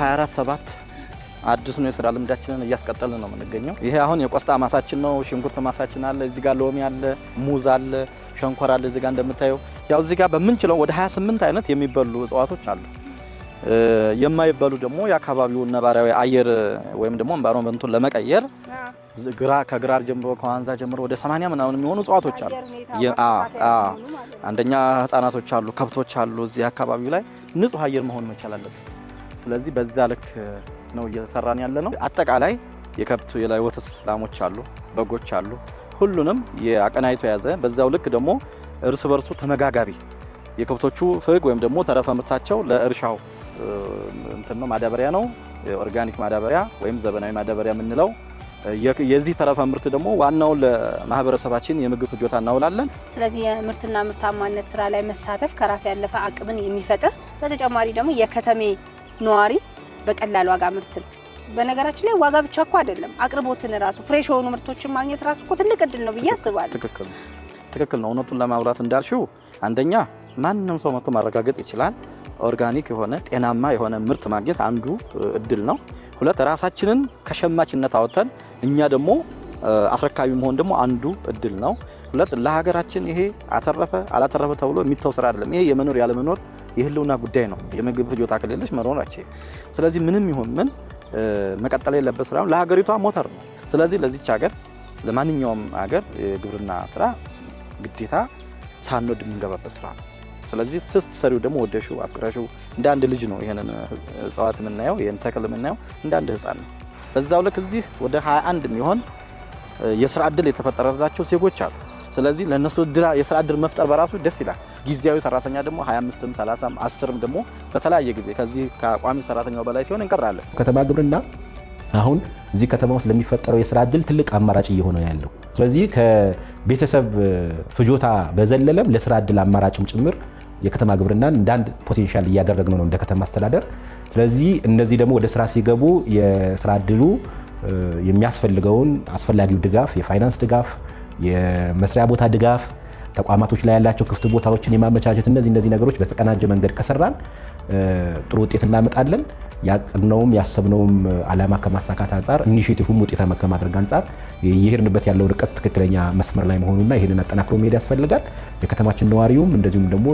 24/7 አዲስ ነው የሥራ ልምዳችንን እያስቀጠልን ነው የምንገኘው። ይሄ አሁን የቆስጣ ማሳችን ነው። ሽንኩርት ማሳችን አለ። እዚህ ጋር ሎሚ አለ፣ ሙዝ አለ፣ ሸንኮራ አለ። እዚህ ጋር እንደምታየው ያው እዚህ ጋር በምንችለው ወደ 28 አይነት የሚበሉ እጽዋቶች አሉ። የማይበሉ ደግሞ የአካባቢውን ነባራዊ አየር ወይም ደግሞ ኤንቫይሮንመንቱን ለመቀየር ከግራር ጀምሮ ከዋንዛ ጀምሮ ወደ 80 ምናምን የሚሆኑ እጽዋቶች አሉ። አንደኛ ህፃናቶች አሉ፣ ከብቶች አሉ። እዚህ አካባቢው ላይ ንጹህ አየር መሆን መቻል አለበት። ስለዚህ በዛ ልክ ነው እየሰራን ያለ ነው። አጠቃላይ የከብት የላይ ወተት ላሞች አሉ፣ በጎች አሉ። ሁሉንም የአቀናይቶ ያዘ። በዛው ልክ ደግሞ እርስ በርሱ ተመጋጋቢ የከብቶቹ ፍግ ወይም ደግሞ ተረፈ ምርታቸው ለእርሻው እንትን ነው ማዳበሪያ ነው። ኦርጋኒክ ማዳበሪያ ወይም ዘመናዊ ማዳበሪያ የምንለው የዚህ ተረፈ ምርት ደግሞ ዋናው ለማህበረሰባችን የምግብ ፍጆታ እናውላለን። ስለዚህ የምርትና ምርታማነት ስራ ላይ መሳተፍ ከራስ ያለፈ አቅምን የሚፈጥር በተጨማሪ ደግሞ የከተሜ ነዋሪ በቀላል ዋጋ ምርትን በነገራችን ላይ ዋጋ ብቻ እኮ አይደለም አቅርቦትን ራሱ ፍሬሽ የሆኑ ምርቶችን ማግኘት ራሱ እኮ ትልቅ እድል ነው ብዬ አስባለሁ። ትክክል ነው። እውነቱን ለማውራት እንዳልሽው አንደኛ ማንንም ሰው መጥቶ ማረጋገጥ ይችላል። ኦርጋኒክ የሆነ ጤናማ የሆነ ምርት ማግኘት አንዱ እድል ነው። ሁለት ራሳችንን ከሸማችነት አወጣን እኛ ደግሞ አስረካቢ መሆን ደግሞ አንዱ እድል ነው። ሁለት ለሀገራችን ይሄ አተረፈ አላተረፈ ተብሎ የሚተው ስራ አይደለም። ይሄ የመኖር ያለ መኖር የህልውና ጉዳይ ነው። የምግብ ፍጆታ ከሌለሽ መኖር አይችልም። ስለዚህ ምንም ይሁን ምን መቀጠል የለበት ስራ ነው። ለሀገሪቷ ሞተር ነው። ስለዚህ ለዚች ሀገር ለማንኛውም ሀገር የግብርና ስራ ግዴታ ሳንወድ የምንገባበት ስራ ነው። ስለዚህ ስስት ሰሪው ደግሞ ወደሽው አፍቅረሽው እንደ አንድ ልጅ ነው ይሄንን እጽዋት የምናየው ይሄን ተክል የምናየው እንደ አንድ ህፃን ነው። በዛው ልክ እዚህ ወደ 21 የሚሆን የስራ እድል የተፈጠረላቸው ዜጎች አሉ። ስለዚህ ለነሱ የስራ እድል መፍጠር በራሱ ደስ ይላል። ጊዜያዊ ሰራተኛ ደግሞ 25ም 30ም 10ም ደግሞ በተለያየ ጊዜ ከዚህ ከቋሚ ሰራተኛው በላይ ሲሆን እንቀራለን። ከተማ ግብርና አሁን እዚህ ከተማ ውስጥ ለሚፈጠረው የስራ እድል ትልቅ አማራጭ እየሆነ ያለው። ስለዚህ ከቤተሰብ ፍጆታ በዘለለም ለስራ እድል አማራጭም ጭምር የከተማ ግብርናን እንደ አንድ ፖቴንሻል እያደረግነው ነው እንደ ከተማ አስተዳደር። ስለዚህ እነዚህ ደግሞ ወደ ስራ ሲገቡ የስራ እድሉ የሚያስፈልገውን አስፈላጊው ድጋፍ፣ የፋይናንስ ድጋፍ፣ የመስሪያ ቦታ ድጋፍ፣ ተቋማቶች ላይ ያላቸው ክፍት ቦታዎችን የማመቻቸት እነዚህ ነገሮች በተቀናጀ መንገድ ከሰራን ጥሩ ውጤት እናመጣለን። ያቀድነውም ያሰብነውም ዓላማ ከማሳካት አንጻር ኢኒሼቲቭም ውጤታማ ከማድረግ አንጻር እየሄድንበት ያለው ርቀት ትክክለኛ መስመር ላይ መሆኑና ይሄንን አጠናክሮ መሄድ ያስፈልጋል። የከተማችን ነዋሪውም እንደዚሁም ደግሞ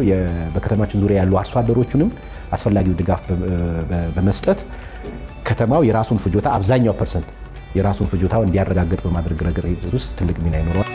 በከተማችን ዙሪያ ያሉ አርሶ አደሮቹንም አስፈላጊው ድጋፍ በመስጠት ከተማው የራሱን ፍጆታ አብዛኛው % የራሱን ፍጆታው እንዲያረጋግጥ በማድረግ ረገድ ውስጥ ትልቅ ሚና ይኖረዋል።